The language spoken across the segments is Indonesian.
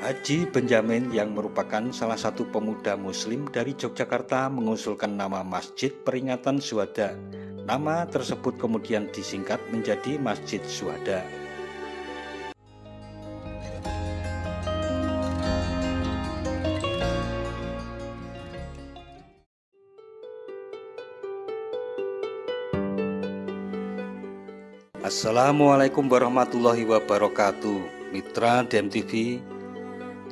Haji Benjamin yang merupakan salah satu pemuda muslim dari Yogyakarta mengusulkan nama Masjid Peringatan Syuhada. Nama tersebut kemudian disingkat menjadi Masjid Syuhada. Assalamualaikum warahmatullahi wabarakatuh. Mitra DMTV,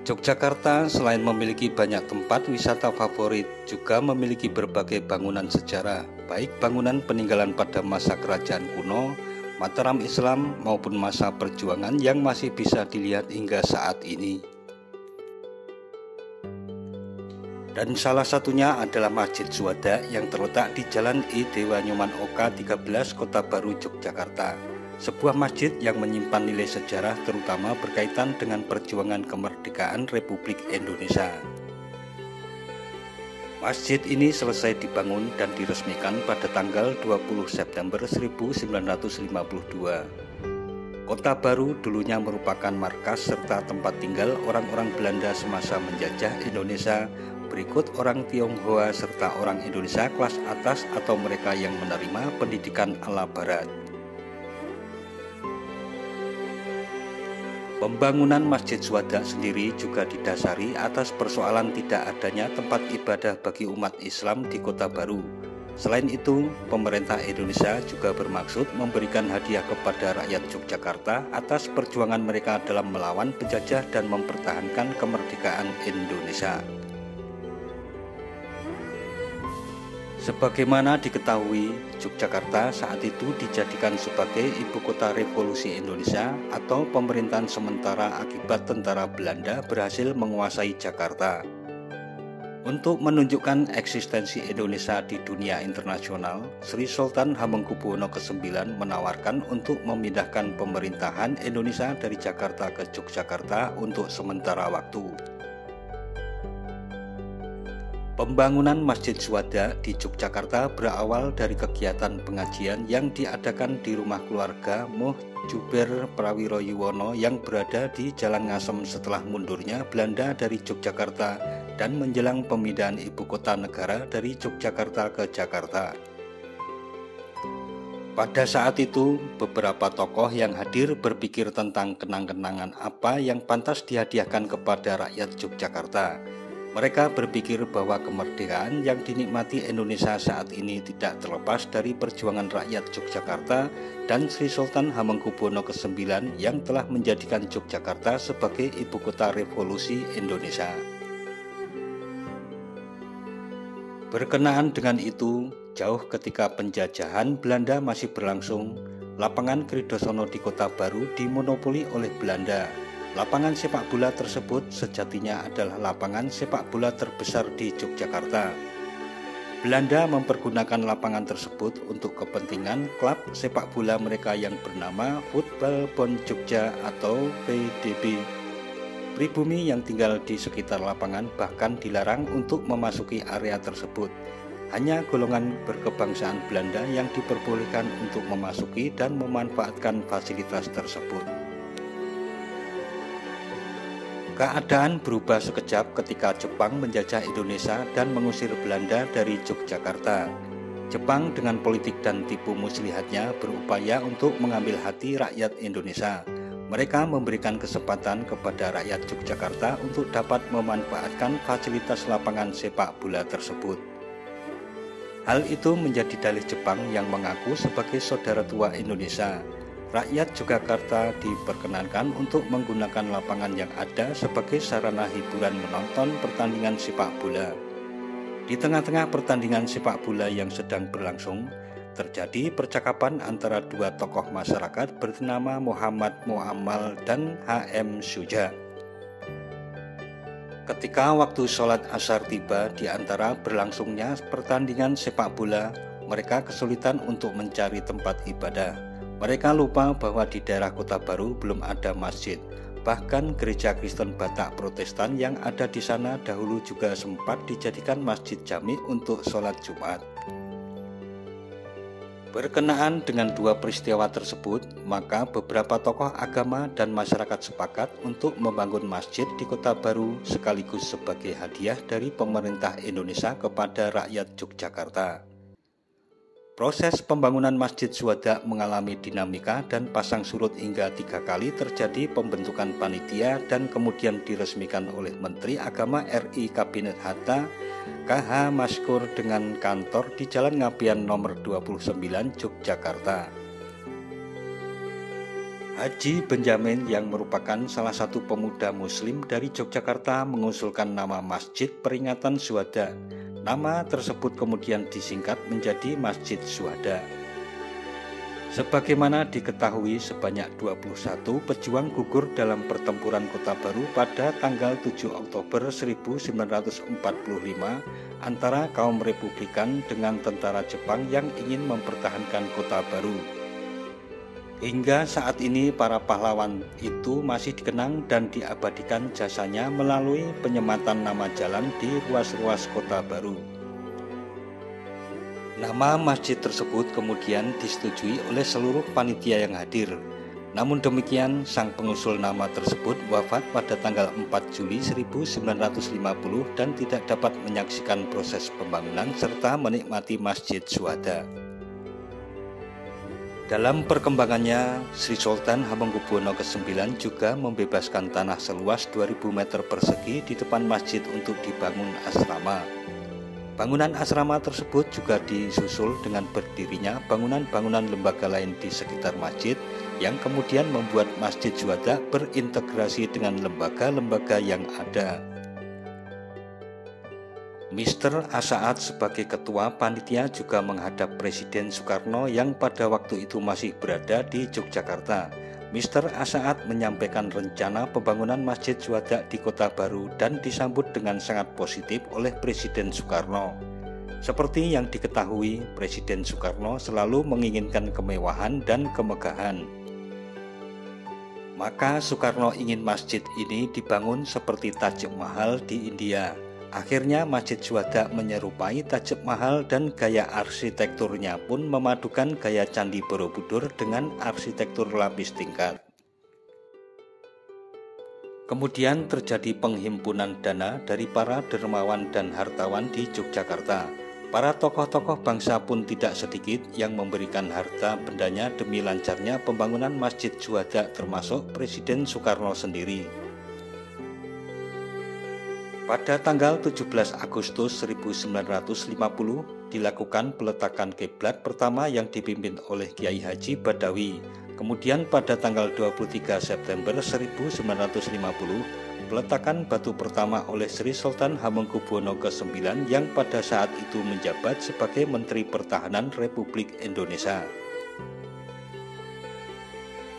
Yogyakarta selain memiliki banyak tempat wisata favorit, juga memiliki berbagai bangunan sejarah, baik bangunan peninggalan pada masa kerajaan kuno, Mataram Islam maupun masa perjuangan yang masih bisa dilihat hingga saat ini. Dan salah satunya adalah Masjid Syuhada yang terletak di Jalan I Dewa Nyoman Oka 13 Kota Baru, Yogyakarta. Sebuah masjid yang menyimpan nilai sejarah terutama berkaitan dengan perjuangan kemerdekaan Republik Indonesia. Masjid ini selesai dibangun dan diresmikan pada tanggal 20 September 1952. Kota Baru dulunya merupakan markas serta tempat tinggal orang-orang Belanda semasa menjajah Indonesia, berikut orang Tionghoa serta orang Indonesia kelas atas atau mereka yang menerima pendidikan ala barat. Pembangunan Masjid Syuhada sendiri juga didasari atas persoalan tidak adanya tempat ibadah bagi umat Islam di Kota Baru. Selain itu, pemerintah Indonesia juga bermaksud memberikan hadiah kepada rakyat Yogyakarta atas perjuangan mereka dalam melawan penjajah dan mempertahankan kemerdekaan Indonesia. Sebagaimana diketahui, Yogyakarta saat itu dijadikan sebagai ibu kota revolusi Indonesia atau pemerintahan sementara akibat tentara Belanda berhasil menguasai Jakarta. Untuk menunjukkan eksistensi Indonesia di dunia internasional, Sri Sultan Hamengkubuwono ke-9 menawarkan untuk memindahkan pemerintahan Indonesia dari Jakarta ke Yogyakarta untuk sementara waktu. Pembangunan Masjid Syuhada di Yogyakarta berawal dari kegiatan pengajian yang diadakan di rumah keluarga Moh Juber Prawiroyuwono yang berada di Jalan Ngasem setelah mundurnya Belanda dari Yogyakarta dan menjelang pemindahan ibu kota negara dari Yogyakarta ke Jakarta. Pada saat itu, beberapa tokoh yang hadir berpikir tentang kenang-kenangan apa yang pantas dihadiahkan kepada rakyat Yogyakarta. Mereka berpikir bahwa kemerdekaan yang dinikmati Indonesia saat ini tidak terlepas dari perjuangan rakyat Yogyakarta dan Sri Sultan Hamengkubuwono ke-9 yang telah menjadikan Yogyakarta sebagai ibu kota revolusi Indonesia. Berkenaan dengan itu, jauh ketika penjajahan Belanda masih berlangsung, lapangan Kridosono di Kota Baru dimonopoli oleh Belanda. Lapangan sepak bola tersebut sejatinya adalah lapangan sepak bola terbesar di Yogyakarta. Belanda mempergunakan lapangan tersebut untuk kepentingan klub sepak bola mereka yang bernama Football Bond Jogja atau VDB. Pribumi yang tinggal di sekitar lapangan bahkan dilarang untuk memasuki area tersebut. Hanya golongan berkebangsaan Belanda yang diperbolehkan untuk memasuki dan memanfaatkan fasilitas tersebut. Keadaan berubah sekejap ketika Jepang menjajah Indonesia dan mengusir Belanda dari Yogyakarta. Jepang dengan politik dan tipu muslihatnya berupaya untuk mengambil hati rakyat Indonesia. Mereka memberikan kesempatan kepada rakyat Yogyakarta untuk dapat memanfaatkan fasilitas lapangan sepak bola tersebut. Hal itu menjadi dalih Jepang yang mengaku sebagai saudara tua Indonesia. Rakyat Yogyakarta diperkenankan untuk menggunakan lapangan yang ada sebagai sarana hiburan menonton pertandingan sepak bola. Di tengah-tengah pertandingan sepak bola yang sedang berlangsung, terjadi percakapan antara dua tokoh masyarakat bernama Muhammad Mu'ammal dan H.M. Suja. Ketika waktu sholat asar tiba di antara berlangsungnya pertandingan sepak bola, mereka kesulitan untuk mencari tempat ibadah. Mereka lupa bahwa di daerah Kota Baru belum ada masjid. Bahkan gereja Kristen Batak Protestan yang ada di sana dahulu juga sempat dijadikan masjid jami untuk sholat Jumat. Berkenaan dengan dua peristiwa tersebut, maka beberapa tokoh agama dan masyarakat sepakat untuk membangun masjid di Kota Baru sekaligus sebagai hadiah dari pemerintah Indonesia kepada rakyat Yogyakarta. Proses pembangunan Masjid Syuhada mengalami dinamika dan pasang surut hingga 3 kali terjadi pembentukan panitia dan kemudian diresmikan oleh Menteri Agama RI Kabinet Hatta KH Maskur dengan kantor di Jalan Ngapian nomor 29 Yogyakarta. Haji Benjamin yang merupakan salah satu pemuda muslim dari Yogyakarta mengusulkan nama Masjid Peringatan Syuhada. Nama tersebut kemudian disingkat menjadi Masjid Syuhada. Sebagaimana diketahui, sebanyak 21 pejuang gugur dalam pertempuran Kota Baru pada tanggal 7 Oktober 1945 antara kaum Republikan dengan tentara Jepang yang ingin mempertahankan Kota Baru. Hingga saat ini para pahlawan itu masih dikenang dan diabadikan jasanya melalui penyematan nama jalan di ruas-ruas Kota Baru. Nama masjid tersebut kemudian disetujui oleh seluruh panitia yang hadir. Namun demikian, sang pengusul nama tersebut wafat pada tanggal 4 Juli 1950 dan tidak dapat menyaksikan proses pembangunan serta menikmati Masjid Syuhada. Dalam perkembangannya, Sri Sultan Hamengkubuwono ke-9 juga membebaskan tanah seluas 2000 meter persegi di depan masjid untuk dibangun asrama. Bangunan asrama tersebut juga disusul dengan berdirinya bangunan-bangunan lembaga lain di sekitar masjid yang kemudian membuat Masjid Syuhada berintegrasi dengan lembaga-lembaga yang ada. Mr. Asaat sebagai ketua panitia juga menghadap Presiden Soekarno yang pada waktu itu masih berada di Yogyakarta. Mr. Asaat menyampaikan rencana pembangunan Masjid Syuhada di Kota Baru dan disambut dengan sangat positif oleh Presiden Soekarno. Seperti yang diketahui, Presiden Soekarno selalu menginginkan kemewahan dan kemegahan. Maka Soekarno ingin masjid ini dibangun seperti Taj Mahal di India. Akhirnya Masjid Syuhada menyerupai Taj Mahal dan gaya arsitekturnya pun memadukan gaya Candi Borobudur dengan arsitektur lapis tingkat. Kemudian terjadi penghimpunan dana dari para dermawan dan hartawan di Yogyakarta. Para tokoh-tokoh bangsa pun tidak sedikit yang memberikan harta bendanya demi lancarnya pembangunan Masjid Syuhada termasuk Presiden Soekarno sendiri. Pada tanggal 17 Agustus 1950 dilakukan peletakan kiblat pertama yang dipimpin oleh Kiai Haji Badawi. Kemudian pada tanggal 23 September 1950 peletakan batu pertama oleh Sri Sultan Hamengkubuwono ke-9 yang pada saat itu menjabat sebagai Menteri Pertahanan Republik Indonesia.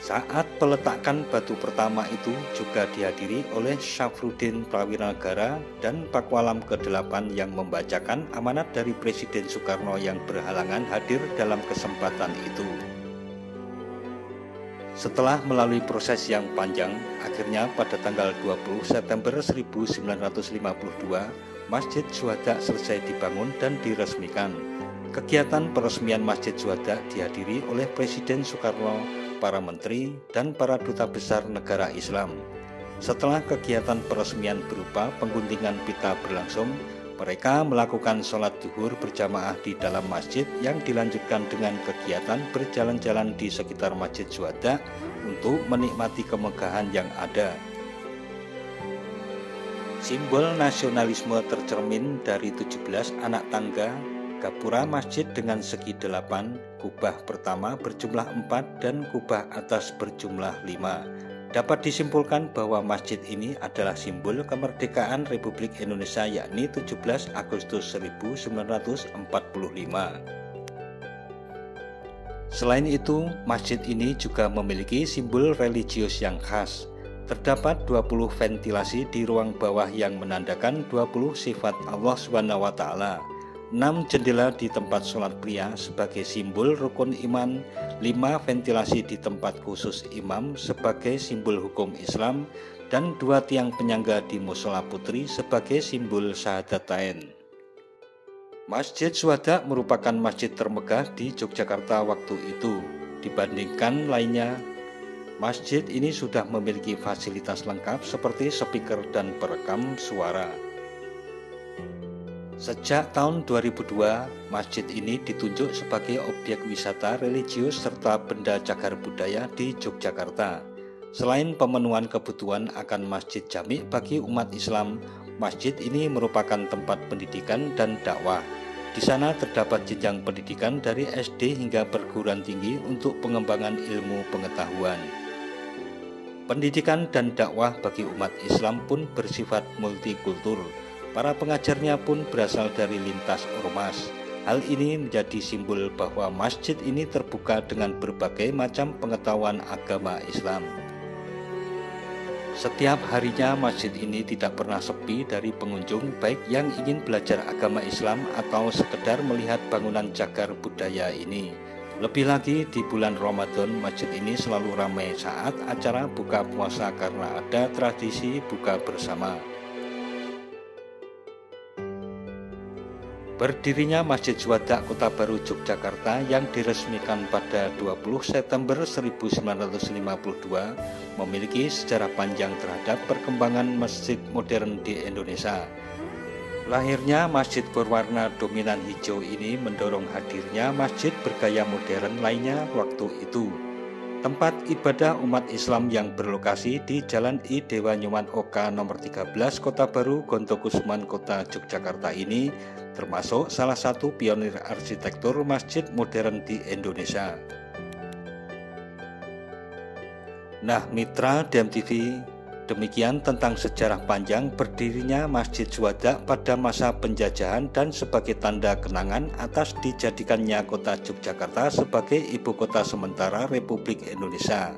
Saat peletakan batu pertama itu juga dihadiri oleh Syafruddin Prawiragara dan Pakualam ke-8 yang membacakan amanat dari Presiden Soekarno yang berhalangan hadir dalam kesempatan itu. Setelah melalui proses yang panjang, akhirnya pada tanggal 20 September 1952, Masjid Syuhada selesai dibangun dan diresmikan. Kegiatan peresmian Masjid Syuhada dihadiri oleh Presiden Soekarno, para menteri, dan para duta besar negara Islam. Setelah kegiatan peresmian berupa pengguntingan pita berlangsung, mereka melakukan sholat zuhur berjamaah di dalam masjid yang dilanjutkan dengan kegiatan berjalan-jalan di sekitar Masjid Syuhada untuk menikmati kemegahan yang ada. Simbol nasionalisme tercermin dari 17 anak tangga gapura masjid dengan segi 8, kubah pertama berjumlah 4 dan kubah atas berjumlah 5. Dapat disimpulkan bahwa masjid ini adalah simbol kemerdekaan Republik Indonesia yakni 17 Agustus 1945. Selain itu, masjid ini juga memiliki simbol religius yang khas. Terdapat 20 ventilasi di ruang bawah yang menandakan 20 sifat Allah SWT. 6 jendela di tempat sholat pria sebagai simbol rukun iman, 5 ventilasi di tempat khusus imam sebagai simbol hukum Islam, dan 2 tiang penyangga di musola putri sebagai simbol syahadatain. Masjid Syuhada merupakan masjid termegah di Yogyakarta waktu itu. Dibandingkan lainnya, masjid ini sudah memiliki fasilitas lengkap seperti speaker dan perekam suara. Sejak tahun 2002, masjid ini ditunjuk sebagai objek wisata religius serta benda cagar budaya di Yogyakarta. Selain pemenuhan kebutuhan akan masjid jami bagi umat Islam, masjid ini merupakan tempat pendidikan dan dakwah. Di sana terdapat jenjang pendidikan dari SD hingga perguruan tinggi untuk pengembangan ilmu pengetahuan. Pendidikan dan dakwah bagi umat Islam pun bersifat multikultur. Para pengajarnya pun berasal dari lintas ormas. Hal ini menjadi simbol bahwa masjid ini terbuka dengan berbagai macam pengetahuan agama Islam. Setiap harinya masjid ini tidak pernah sepi dari pengunjung, baik yang ingin belajar agama Islam atau sekedar melihat bangunan cagar budaya ini. Lebih lagi di bulan Ramadan, masjid ini selalu ramai saat acara buka puasa karena ada tradisi buka bersama. Berdirinya Masjid Syuhada Kota Baru Yogyakarta yang diresmikan pada 20 September 1952 memiliki sejarah panjang terhadap perkembangan masjid modern di Indonesia. Lahirnya masjid berwarna dominan hijau ini mendorong hadirnya masjid bergaya modern lainnya waktu itu. Tempat ibadah umat Islam yang berlokasi di Jalan I Dewa Nyoman Oka nomor 13 Kota Baru Gontokusuman Kota Yogyakarta ini termasuk salah satu pionir arsitektur masjid modern di Indonesia. Nah, mitra DMTV, demikian tentang sejarah panjang berdirinya Masjid Syuhada pada masa penjajahan dan sebagai tanda kenangan atas dijadikannya kota Yogyakarta sebagai ibu kota sementara Republik Indonesia.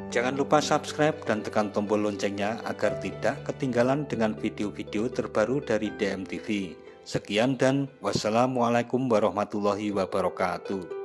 Jangan lupa subscribe dan tekan tombol loncengnya agar tidak ketinggalan dengan video-video terbaru dari DMTV. Sekian dan wassalamualaikum warahmatullahi wabarakatuh.